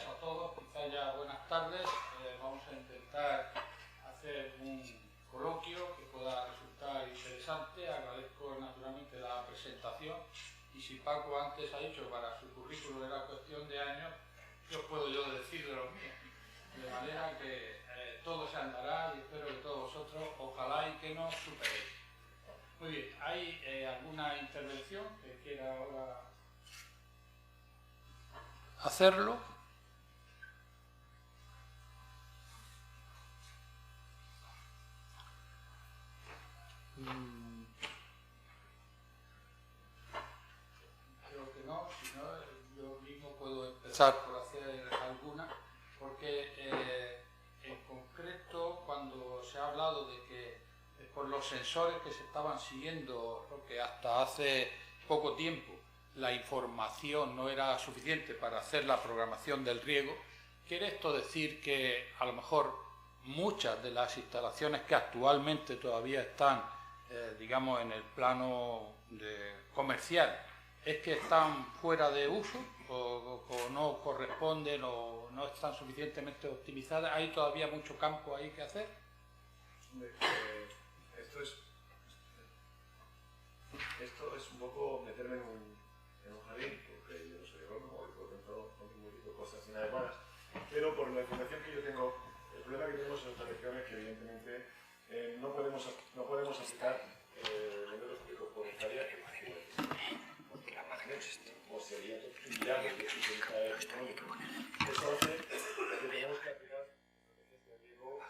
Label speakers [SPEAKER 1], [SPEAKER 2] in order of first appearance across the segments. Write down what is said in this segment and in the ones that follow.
[SPEAKER 1] días a todos, quizás ya buenas tardes. Vamos a intentar hacer un coloquio que pueda resultar interesante. Agradezco naturalmente la presentación y si Paco antes ha dicho para su currículo era cuestión de años, ¿qué os puedo yo decir de los míos? De manera que todo se andará y espero que todos vosotros ojalá y que nos superéis. Muy bien, ¿hay alguna intervención que quiera ahora hacerlo? Creo que no, si no, yo mismo puedo empezar por hacer alguna, porque en concreto cuando se ha hablado de que por los sensores que se estaban siguiendo, porque hasta hace poco tiempo la información no era suficiente para hacer la programación del riego, ¿quiere esto decir que a lo mejor muchas de las instalaciones que actualmente todavía están, digamos, en el plano comercial, es que están fuera de uso o no corresponden o no están suficientemente optimizadas? ¿Hay todavía mucho campo ahí que hacer?
[SPEAKER 2] Esto es un poco meterme en un jardín, porque yo no soy agrónomo y por lo tanto no tengo cosas inadecuadas, pero por la información que yo tengo, el problema que tenemos en nuestra región es que evidentemente no podemos aplicar modelos públicos por hectárea o sería inviable que económico. Eso hace que tenemos que aplicar estrategias de riego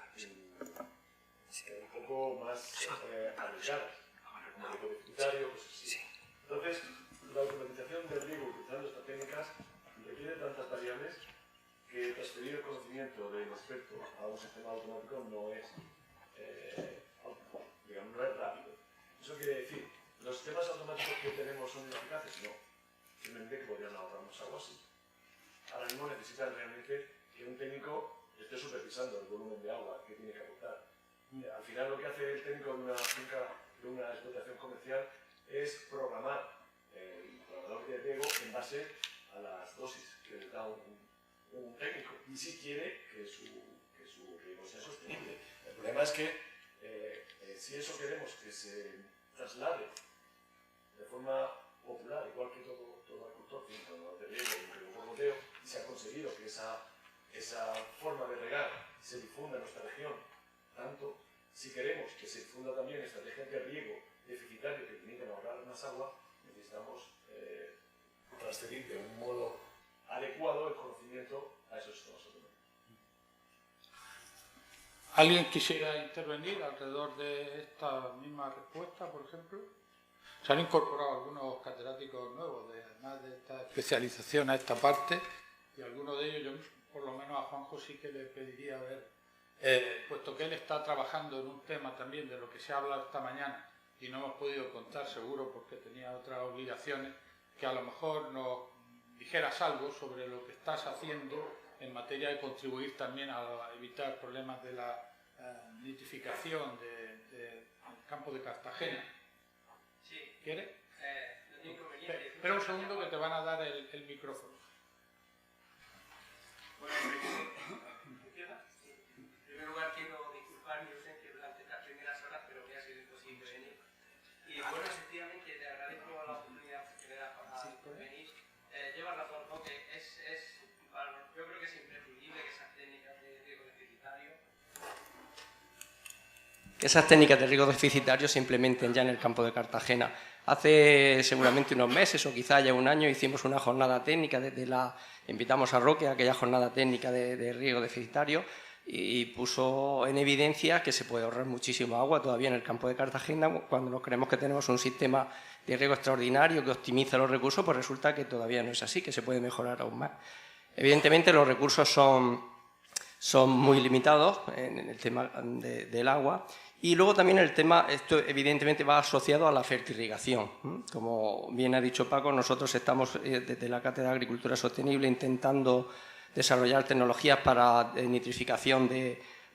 [SPEAKER 2] un poco más arriesgadas, como riego deficitario, cosas así. Entonces, la automatización del riego utilizando estas técnicas requiere tantas variables que transferir el conocimiento del experto a un sistema automático no es rápido. Eso quiere decir, ¿los sistemas automáticos que tenemos son ineficaces? No. Simplemente que podrían ahorrarnos agua así. Ahora mismo necesitan realmente que un técnico esté supervisando el volumen de agua que tiene que aportar. Al final lo que hace el técnico de una finca, de una explotación comercial, es programar el programador de riego en base a las dosis que le da un técnico. Y si quiere que su riego sea sostenible. El problema es que si eso queremos que se traslade de forma popular, igual que todo agricultor tiene un programador de riego y un riego por goteo, y se ha conseguido que esa forma de regar se difunda en nuestra región, tanto si queremos que se difunda también estrategias de riego deficitario que permitan ahorrar más agua, necesitamos transferir de un modo adecuado el conocimiento a esos sistemas autónomos.
[SPEAKER 1] ¿Alguien quisiera intervenir alrededor de esta misma respuesta, por ejemplo? Se han incorporado algunos catedráticos nuevos, además de esta especialización a esta parte, y algunos de ellos, yo por lo menos a Juanjo sí que le pediría ver, puesto que él está trabajando en un tema también de lo que se ha hablado esta mañana y no hemos podido contar seguro porque tenía otras obligaciones, que a lo mejor nos dijeras algo sobre lo que estás haciendo en materia de contribuir también a evitar problemas de la nitrificación del campo de Cartagena.
[SPEAKER 3] Sí.
[SPEAKER 1] ¿Quieres?
[SPEAKER 3] No tiene inconveniente.
[SPEAKER 1] Espera un segundo que te van a dar el micrófono.
[SPEAKER 3] Bueno, en primer lugar quiero disculpar mi ausencia durante estas primeras horas, pero me ha sido imposible venir. Y bueno, efectivamente, te agradezco la oportunidad que me das para venir. Llevas razón, ¿no? Que yo creo que es imprescindible que esas técnicas de riego deficitario se implementen ya en el campo de Cartagena. Hace seguramente unos meses o quizá ya un año hicimos una jornada técnica, invitamos a Roque a aquella jornada técnica de riego deficitario y puso en evidencia que se puede ahorrar muchísimo agua todavía en el campo de Cartagena cuando nos creemos que tenemos un sistema de riego extraordinario que optimiza los recursos, pues resulta que todavía no es así, que se puede mejorar aún más. Evidentemente los recursos son muy limitados en el tema del agua. Y luego también el tema, esto evidentemente va asociado a la fertirrigación. Como bien ha dicho Paco, nosotros estamos desde la Cátedra de Agricultura Sostenible intentando desarrollar tecnologías para nitrificación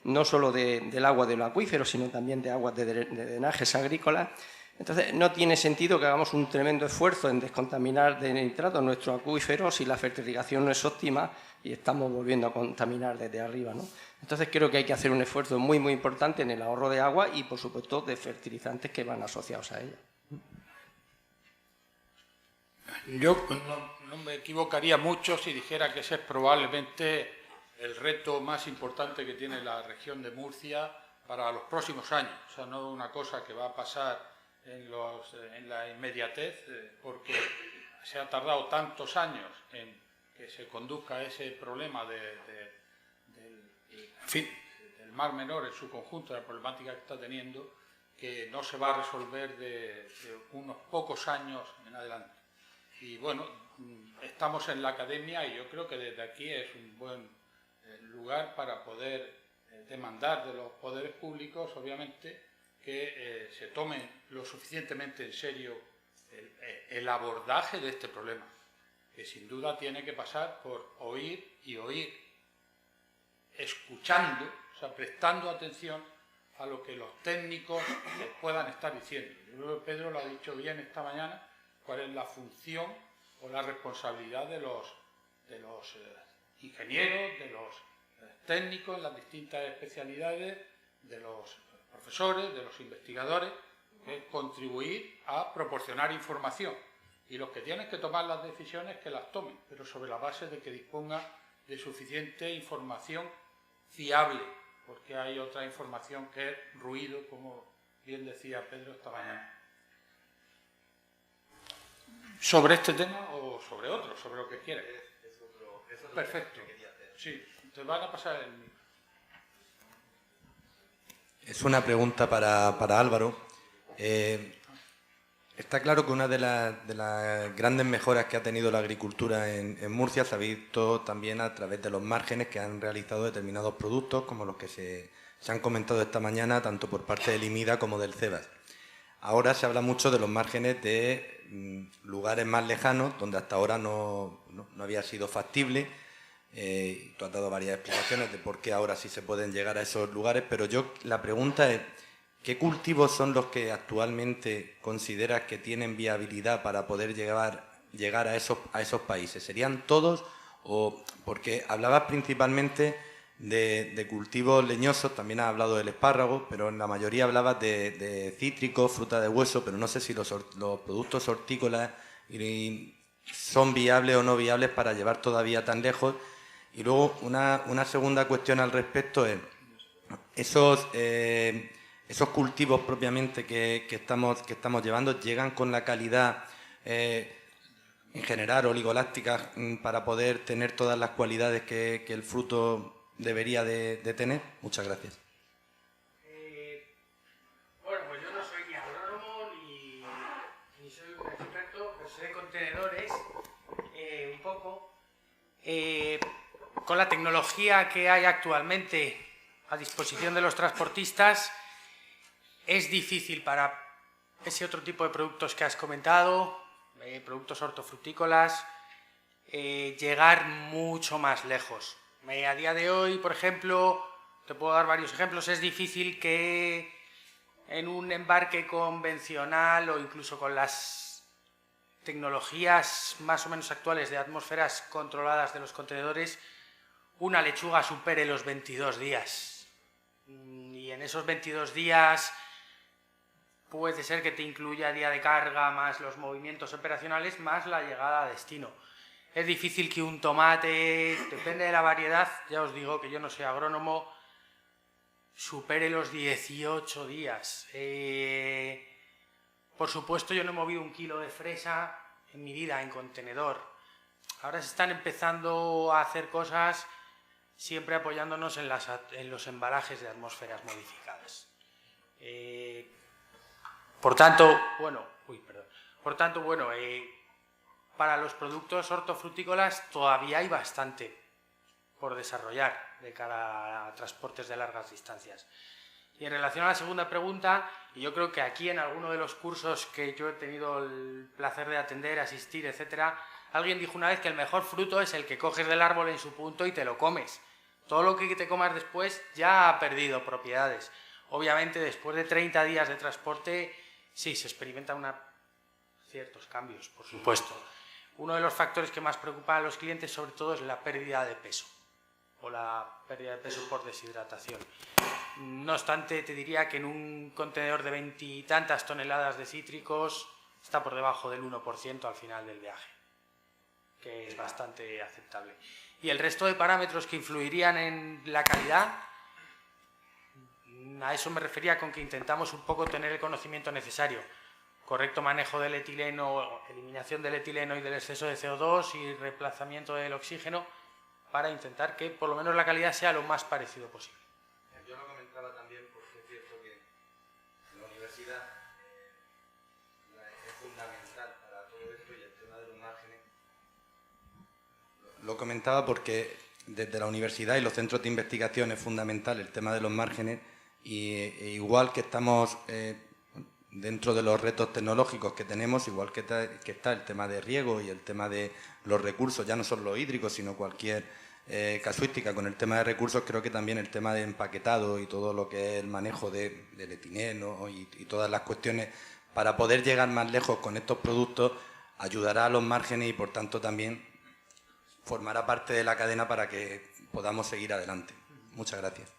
[SPEAKER 3] no solo del agua de los acuíferos, sino también de aguas de drenajes agrícolas. Entonces, no tiene sentido que hagamos un tremendo esfuerzo en descontaminar de nitrato nuestro acuífero si la fertilización no es óptima y estamos volviendo a contaminar desde arriba, ¿no? Entonces, creo que hay que hacer un esfuerzo muy, muy importante en el ahorro de agua y, por supuesto, de fertilizantes que van asociados a ella.
[SPEAKER 1] Yo no me equivocaría mucho si dijera que ese es probablemente el reto más importante que tiene la región de Murcia para los próximos años. O sea, no una cosa que va a pasar en la inmediatez, porque se ha tardado tantos años en que se conduzca ese problema del Mar Menor en su conjunto, la problemática que está teniendo, que no se va a resolver de unos pocos años en adelante. Y bueno, estamos en la academia y yo creo que desde aquí es un buen lugar para poder demandar de los poderes públicos, obviamente, que se tomen lo suficientemente en serio el abordaje de este problema, que sin duda tiene que pasar por oír y oír, escuchando, o sea, prestando atención a lo que los técnicos puedan estar diciendo. Yo creo que Pedro lo ha dicho bien esta mañana, cuál es la función o la responsabilidad de los ingenieros, de los técnicos en las distintas especialidades, de los profesores, de los investigadores, que es contribuir a proporcionar información. Y los que tienen que tomar las decisiones, que las tomen, pero sobre la base de que dispongan de suficiente información fiable, porque hay otra información que es ruido, como bien decía Pedro esta mañana. ¿Sobre este tema o sobre otro? Sobre lo que quiera. Perfecto. Sí, te van a pasar el micro.
[SPEAKER 4] Es una pregunta para Álvaro. Está claro que una de las grandes mejoras que ha tenido la agricultura en Murcia se ha visto también a través de los márgenes que han realizado determinados productos, como los que se han comentado esta mañana, tanto por parte del IMIDA como del CEBAS. Ahora se habla mucho de los márgenes de lugares más lejanos, donde hasta ahora no había sido factible. Tú has dado varias explicaciones de por qué ahora sí se pueden llegar a esos lugares, pero la pregunta es, ¿qué cultivos son los que actualmente consideras que tienen viabilidad para poder llegar a esos países? ¿Serían todos? O porque hablabas principalmente de cultivos leñosos, también has hablado del espárrago, pero en la mayoría hablabas de cítricos, fruta de hueso, pero no sé si los productos hortícolas son viables o no viables para llevar todavía tan lejos. Y luego una segunda cuestión al respecto es, esos cultivos propiamente que estamos llevando, ¿llegan con la calidad en general oligolácticas para poder tener todas las cualidades que el fruto debería de tener? Muchas gracias.
[SPEAKER 5] Bueno, pues yo no soy ni agrónomo ni soy un experto, pero sé de contenedores un poco. Con la tecnología que hay actualmente a disposición de los transportistas, es difícil para ese otro tipo de productos que has comentado, productos hortofrutícolas, llegar mucho más lejos. A día de hoy, por ejemplo, te puedo dar varios ejemplos, es difícil que en un embarque convencional o incluso con las tecnologías más o menos actuales de atmósferas controladas de los contenedores, una lechuga supere los 22 días. Y en esos 22 días puede ser que te incluya día de carga, más los movimientos operacionales, más la llegada a destino. Es difícil que un tomate, depende de la variedad, ya os digo que yo no soy agrónomo, supere los 18 días. Por supuesto, yo no he movido 1 kilo de fresa en mi vida en contenedor. Ahora se están empezando a hacer cosas siempre apoyándonos en los embalajes de atmósferas modificadas. Por tanto, para los productos hortofrutícolas todavía hay bastante por desarrollar de cara a transportes de largas distancias. Y en relación a la segunda pregunta, y yo creo que aquí en alguno de los cursos que yo he tenido el placer de atender, asistir, etcétera, alguien dijo una vez que el mejor fruto es el que coges del árbol en su punto y te lo comes. Todo lo que te comas después ya ha perdido propiedades. Obviamente, después de 30 días de transporte, Sí, se experimentan ciertos cambios, por supuesto. Uno de los factores que más preocupa a los clientes sobre todo es la pérdida de peso o la pérdida de peso por deshidratación. No obstante, te diría que en un contenedor de 20 y tantas toneladas de cítricos está por debajo del 1% al final del viaje, que es bastante aceptable. Y el resto de parámetros que influirían en la calidad, a eso me refería con que intentamos un poco tener el conocimiento necesario. Correcto manejo del etileno, eliminación del etileno y del exceso de CO2 y reemplazamiento del oxígeno para intentar que por lo menos la calidad sea lo más parecido posible.
[SPEAKER 4] Yo lo comentaba también porque es cierto que la universidad es fundamental para todo esto y el tema de los márgenes. Lo comentaba porque desde la universidad y los centros de investigación es fundamental el tema de los márgenes e igual que estamos dentro de los retos tecnológicos que tenemos, igual que está el tema de riego y el tema de los recursos, ya no solo los hídricos, sino cualquier casuística con el tema de recursos, creo que también el tema de empaquetado y todo lo que es el manejo del etileno y todas las cuestiones para poder llegar más lejos con estos productos ayudará a los márgenes y por tanto también formará parte de la cadena para que podamos seguir adelante. Muchas gracias.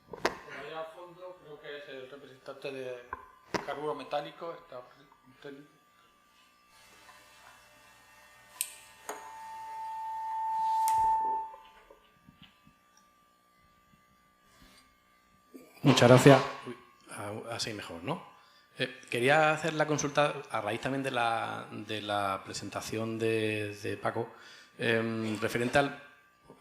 [SPEAKER 1] Ahí al fondo creo que es el representante de carburo metálico. Está
[SPEAKER 6] Muchas gracias. Así mejor, ¿no? Quería hacer la consulta a raíz también de la presentación de Paco, referente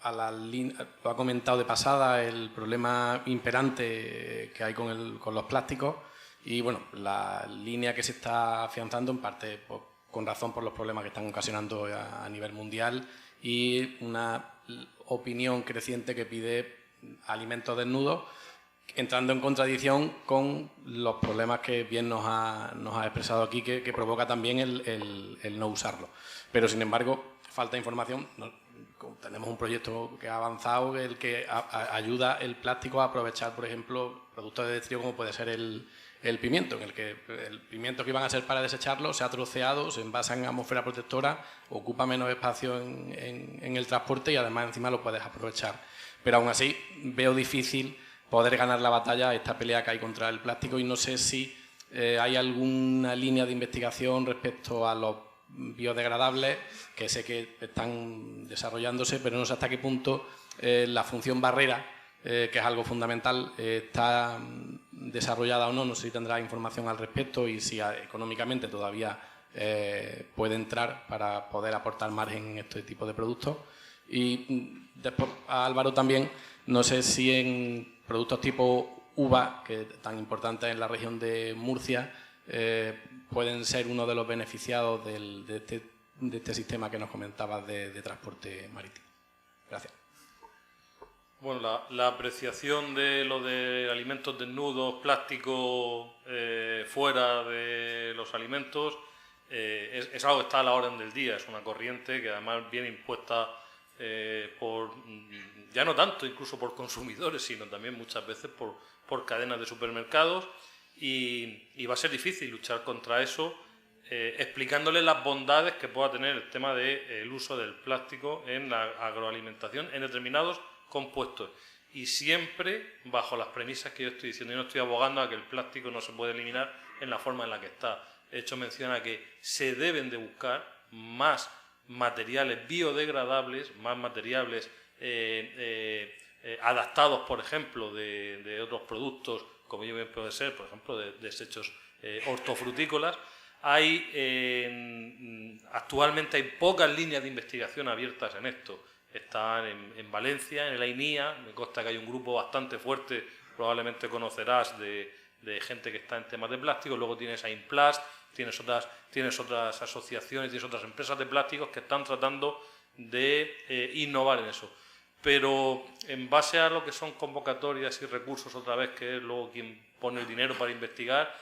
[SPEAKER 6] a la línea, lo ha comentado de pasada, el problema imperante que hay con los plásticos y bueno, la línea que se está afianzando en parte con razón por los problemas que están ocasionando a nivel mundial y una opinión creciente que pide alimentos desnudos, entrando en contradicción con los problemas que bien nos ha expresado aquí, que provoca también el no usarlo. Pero, sin embargo, falta información. Tenemos un proyecto que ha avanzado, el que ayuda el plástico a aprovechar, por ejemplo, productos de destrido como puede ser el pimiento, en el que el pimiento que iban a ser para desecharlo se ha troceado, se envasa en atmósfera protectora, ocupa menos espacio en el transporte y además encima lo puedes aprovechar. Pero aún así veo difícil poder ganar la batalla a esta pelea que hay contra el plástico y no sé si hay alguna línea de investigación respecto a los biodegradables, que sé que están desarrollándose, pero no sé hasta qué punto la función barrera, que es algo fundamental, está desarrollada o no. No sé si tendrá información al respecto y si económicamente todavía puede entrar para poder aportar margen en este tipo de productos. Y después a Álvaro también, no sé si en productos tipo uva, que es tan importante en la región de Murcia, pueden ser uno de los beneficiados de este sistema que nos comentabas de transporte marítimo. Gracias.
[SPEAKER 7] Bueno, la apreciación de lo de alimentos desnudos, plástico fuera de los alimentos, es algo que está a la orden del día. Es una corriente que además viene impuesta ya no tanto incluso por consumidores, sino también muchas veces por cadenas de supermercados y va a ser difícil luchar contra eso explicándoles las bondades que pueda tener el tema del uso del plástico en la agroalimentación en determinados compuestos y siempre bajo las premisas que yo estoy diciendo. Yo no estoy abogando a que el plástico no se puede eliminar en la forma en la que está. De hecho, menciona que se deben de buscar más materiales biodegradables, más materiales adaptados, por ejemplo, de otros productos, como bien puede ser, por ejemplo, de desechos hortofrutícolas. Actualmente hay pocas líneas de investigación abiertas en esto. Están en Valencia, en el AINIA, me consta que hay un grupo bastante fuerte, probablemente conocerás, de gente que está en temas de plástico. Luego tienes a Implast, tienes otras asociaciones, tienes otras empresas de plásticos que están tratando de innovar en eso. Pero en base a lo que son convocatorias y recursos, otra vez, que es luego quien pone el dinero para investigar,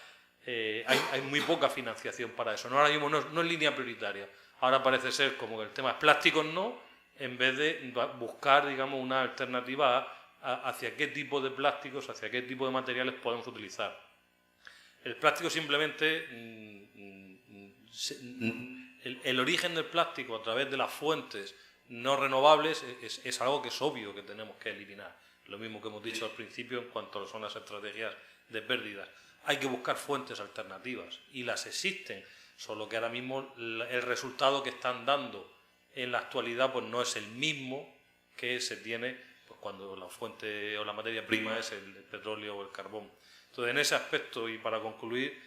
[SPEAKER 7] hay muy poca financiación para eso. Ahora mismo no es línea prioritaria. Ahora parece ser como que el tema es plásticos no, en vez de buscar, digamos, una alternativa hacia qué tipo de plásticos, hacia qué tipo de materiales podemos utilizar. El plástico simplemente, el origen del plástico a través de las fuentes no renovables es algo que es obvio que tenemos que eliminar. Lo mismo que hemos dicho al principio en cuanto son las estrategias de pérdidas. Hay que buscar fuentes alternativas y las existen, solo que ahora mismo el resultado que están dando en la actualidad pues no es el mismo que se tiene pues, cuando la fuente o la materia prima es el petróleo o el carbón. Entonces, en ese aspecto, y para concluir,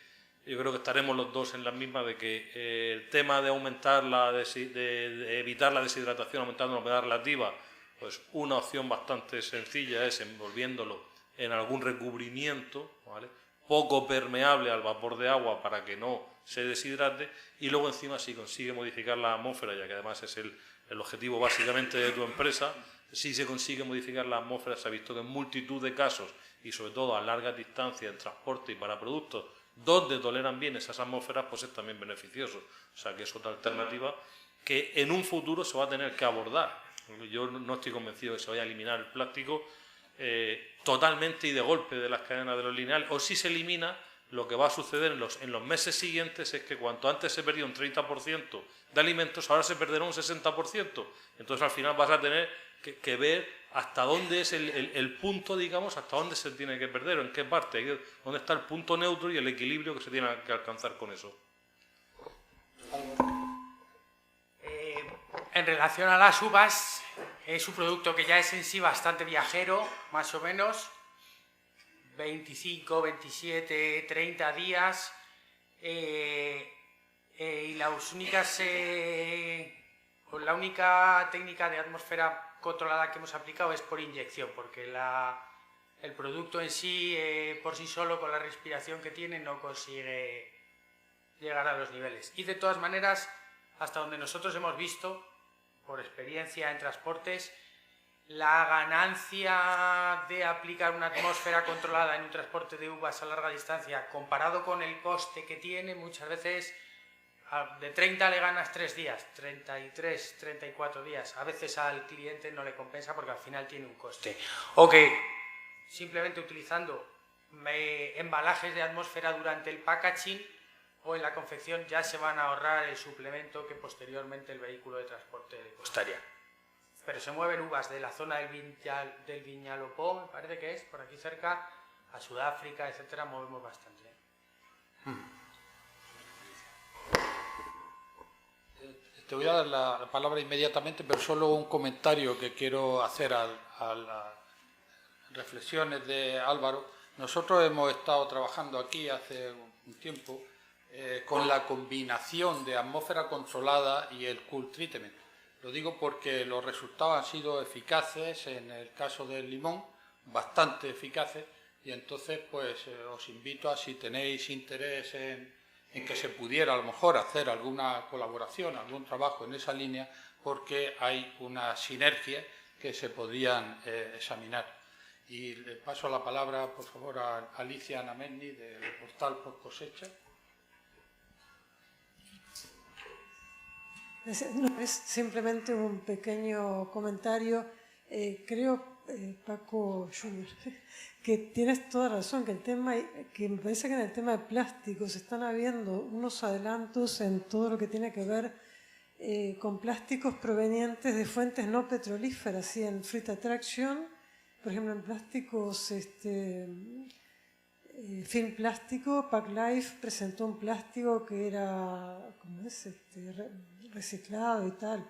[SPEAKER 7] yo creo que estaremos los dos en la misma de que el tema de aumentar de evitar la deshidratación aumentando la humedad relativa, pues una opción bastante sencilla es envolviéndolo en algún recubrimiento, ¿vale?, poco permeable al vapor de agua para que no se deshidrate, y luego encima si consigue modificar la atmósfera, ya que además es el objetivo básicamente de tu empresa, si se consigue modificar la atmósfera, se ha visto que en multitud de casos, y sobre todo a largas distancias en transporte y para productos donde toleran bien esas atmósferas, pues es también beneficioso. O sea que es otra alternativa que en un futuro se va a tener que abordar. Yo no estoy convencido de que se vaya a eliminar el plástico totalmente y de golpe de las cadenas de los lineales, o si se elimina, lo que va a suceder en los meses siguientes es que cuanto antes se perdió un 30% de alimentos, ahora se perderá un 60%. Entonces al final vas a tener que ver hasta dónde es el punto, digamos, hasta dónde se tiene que perder, o en qué parte, dónde está el punto neutro y el equilibrio que se tiene que alcanzar con eso.
[SPEAKER 5] En relación a las uvas, es un producto que ya es en sí bastante viajero, más o menos, 25, 27, 30 días, y la única técnica de atmósfera controlada que hemos aplicado es por inyección, porque el producto en sí, por sí solo, con la respiración que tiene, no consigue llegar a los niveles. Y de todas maneras, hasta donde nosotros hemos visto, por experiencia en transportes, la ganancia de aplicar una atmósfera controlada en un transporte de uvas a larga distancia, comparado con el coste que tiene, muchas veces de 30 le ganas 3 días, 33, 34 días. A veces al cliente no le compensa porque al final tiene un coste. O que simplemente utilizando embalajes de atmósfera durante el packaging o en la confección ya se van a ahorrar el suplemento que posteriormente el vehículo de transporte le costaría. Pero se mueven uvas de la zona del Viñalopó, me parece que es, por aquí cerca, a Sudáfrica, etcétera, movemos bastante.
[SPEAKER 1] Te voy a dar la palabra inmediatamente, pero solo un comentario que quiero hacer a las reflexiones de Álvaro. Nosotros hemos estado trabajando aquí hace un tiempo con la combinación de atmósfera controlada y el cool treatment. Lo digo porque los resultados han sido eficaces, en el caso del limón, bastante eficaces, y entonces pues os invito a, si tenéis interés en que se pudiera a lo mejor hacer alguna colaboración, algún trabajo en esa línea, porque hay una sinergia que se podrían examinar. Y le paso la palabra, por favor, a Alicia Anamendi, del portal Por Cosecha.
[SPEAKER 8] Es simplemente un pequeño comentario. Creo, Paco Junior, que tienes toda razón, que me parece que en el tema de plásticos están habiendo unos adelantos en todo lo que tiene que ver con plásticos provenientes de fuentes no petrolíferas, ¿sí? En Fruit Attraction, por ejemplo, en plásticos, film plástico, PacLife presentó un plástico que era, ¿cómo es? Reciclado y tal.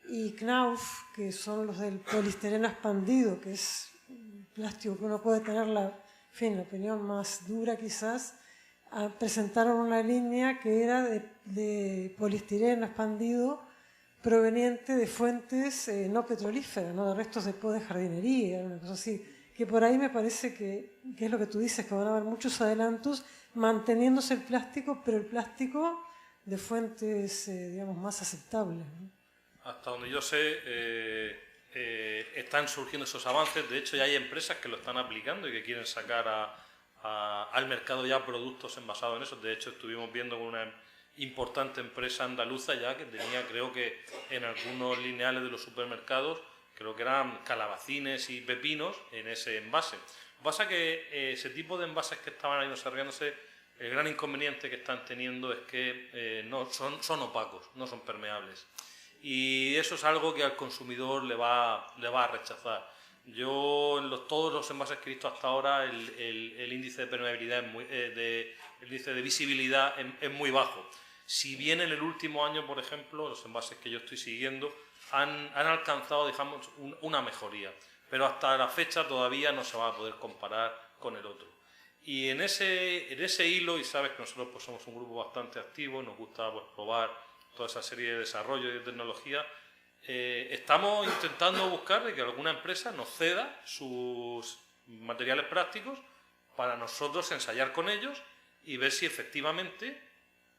[SPEAKER 8] Y Knauf, que son los del poliestireno expandido, que es un plástico que uno puede tener la opinión más dura quizás, presentaron una línea que era de poliestireno expandido proveniente de fuentes no petrolíferas, ¿no? De restos de poda de jardinería, una cosa así. Que por ahí me parece que es lo que tú dices, que van a haber muchos adelantos manteniéndose el plástico, pero el plástico de fuentes, digamos, más aceptables, ¿no?
[SPEAKER 7] Hasta donde yo sé, están surgiendo esos avances. De hecho, ya hay empresas que lo están aplicando y que quieren sacar al mercado ya productos envasados en eso. De hecho, estuvimos viendo con una importante empresa andaluza ya que tenía, creo que en algunos lineales de los supermercados, creo que eran calabacines y pepinos en ese envase. Lo que pasa es que ese tipo de envases que estaban ahí desarrollándose, el gran inconveniente que están teniendo es que no son opacos, no son permeables. Y eso es algo que al consumidor le va a rechazar. Yo en todos los envases que he visto hasta ahora el índice de permeabilidad, el índice de visibilidad es muy bajo. Si bien en el último año, por ejemplo, los envases que yo estoy siguiendo han alcanzado, digamos, una mejoría, pero hasta la fecha todavía no se va a poder comparar con el otro. Y en ese hilo, y sabes que nosotros pues, somos un grupo bastante activo, nos gusta pues, probar toda esa serie de desarrollo y de tecnología, estamos intentando buscar de que alguna empresa nos ceda sus materiales prácticos para nosotros ensayar con ellos y ver si efectivamente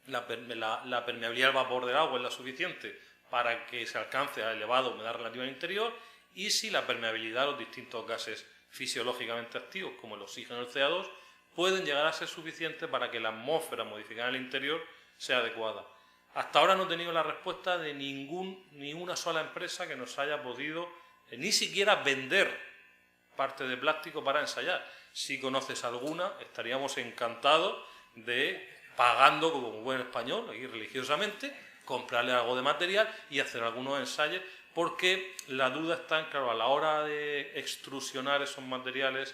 [SPEAKER 7] la permeabilidad al vapor del agua es la suficiente para que se alcance a elevada humedad relativa al interior y si la permeabilidad a los distintos gases fisiológicamente activos como el oxígeno y el CO2 pueden llegar a ser suficientes para que la atmósfera modificada en el interior sea adecuada. Hasta ahora no he tenido la respuesta de ni una sola empresa que nos haya podido ni siquiera vender parte de plástico para ensayar. Si conoces alguna, estaríamos encantados de, pagando como un buen español, y religiosamente, comprarle algo de material y hacer algunos ensayos, porque la duda está en, claro, a la hora de extrusionar esos materiales,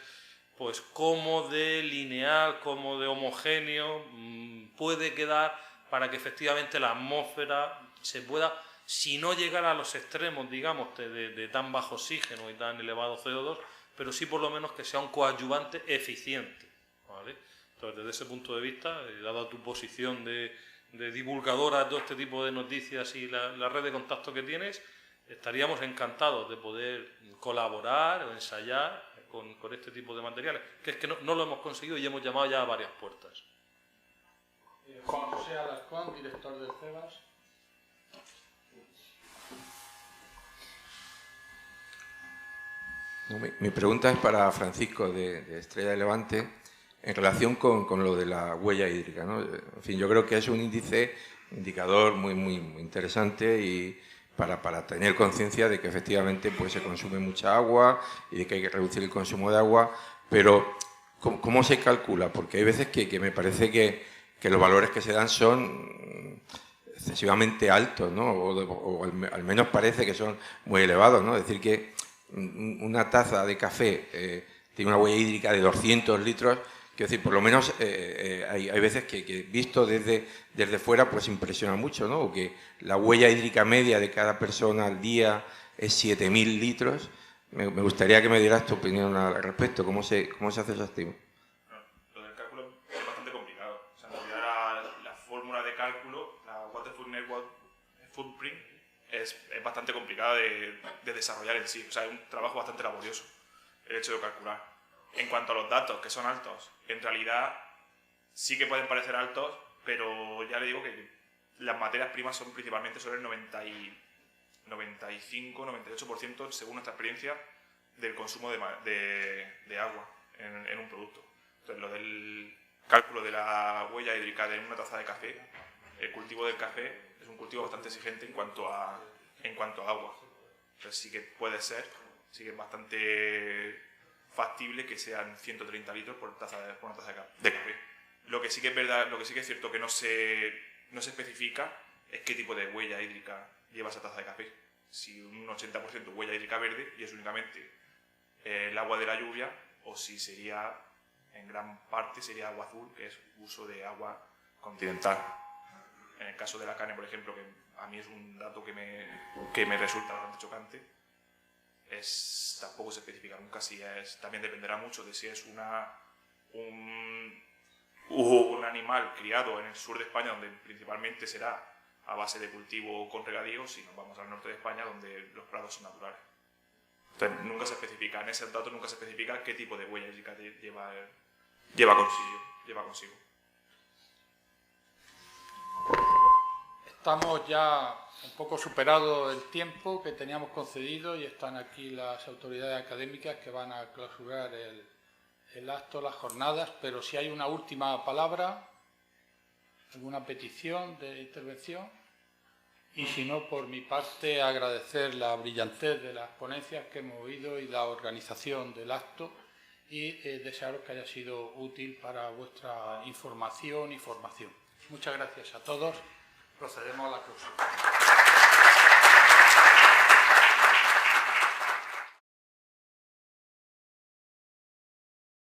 [SPEAKER 7] pues cómo de lineal, cómo de homogéneo puede quedar para que efectivamente la atmósfera se pueda, si no llegar a los extremos, digamos, de tan bajo oxígeno y tan elevado CO2, pero sí por lo menos que sea un coadyuvante eficiente, ¿vale? Entonces, desde ese punto de vista, dada tu posición de divulgadora de todo este tipo de noticias y la red de contacto que tienes, estaríamos encantados de poder colaborar o ensayar con este tipo de materiales, que es que no lo hemos conseguido y hemos llamado ya a varias puertas.
[SPEAKER 1] Juan José Alarcón, director del CEBAS.
[SPEAKER 9] Mi pregunta es para Francisco de Estrella de Levante en relación con lo de la huella hídrica, ¿no? En fin, yo creo que es un indicador muy interesante y para tener conciencia de que efectivamente pues, se consume mucha agua y de que hay que reducir el consumo de agua, pero ¿cómo se calcula? Porque hay veces que me parece que los valores que se dan son excesivamente altos, ¿no? O al menos parece que son muy elevados, ¿no? Es decir, que una taza de café tiene una huella hídrica de 200 litros, quiero decir, por lo menos hay veces que visto desde fuera pues impresiona mucho, ¿no? O que la huella hídrica media de cada persona al día es 7.000 litros. Me gustaría que me dieras tu opinión al respecto, ¿cómo se hace esa estima?
[SPEAKER 10] Lo del cálculo es bastante complicado. O sea, en realidad la fórmula de cálculo, la Water Network Footprint, es bastante complicada de desarrollar en sí. O sea, es un trabajo bastante laborioso el hecho de calcular. En cuanto a los datos, que son altos, en realidad sí que pueden parecer altos, pero ya le digo que las materias primas son principalmente sobre el 95-98% según nuestra experiencia del consumo de agua en un producto. Entonces, lo del cálculo de la huella hídrica de una taza de café, el cultivo del café es un cultivo bastante exigente en cuanto a agua. Entonces sí que puede ser, sí que es bastante factible que sean 130 litros por una taza de café. Lo que sí que es verdad, lo que sí que es cierto que no se especifica es qué tipo de huella hídrica lleva esa taza de café. Si un 80% huella hídrica verde y es únicamente el agua de la lluvia, o si sería, en gran parte, sería agua azul, que es uso de agua continental. En el caso de la carne, por ejemplo, que a mí es un dato que me resulta bastante chocante, tampoco se especifica nunca si es, también dependerá mucho de si es un animal criado en el sur de España, donde principalmente será a base de cultivo con regadío, si nos vamos al norte de España, donde los prados son naturales. Entonces, nunca se especifica, en ese dato nunca se especifica qué tipo de huella hídrica lleva consigo.
[SPEAKER 1] Estamos ya un poco superado el tiempo que teníamos concedido y están aquí las autoridades académicas que van a clausurar el acto, las jornadas, pero si hay una última palabra, alguna petición de intervención. Y si no, por mi parte, agradecer la brillantez de las ponencias que hemos oído y la organización del acto y desearos que haya sido útil para vuestra información y formación. Muchas gracias a todos. Procedemos a la clausura.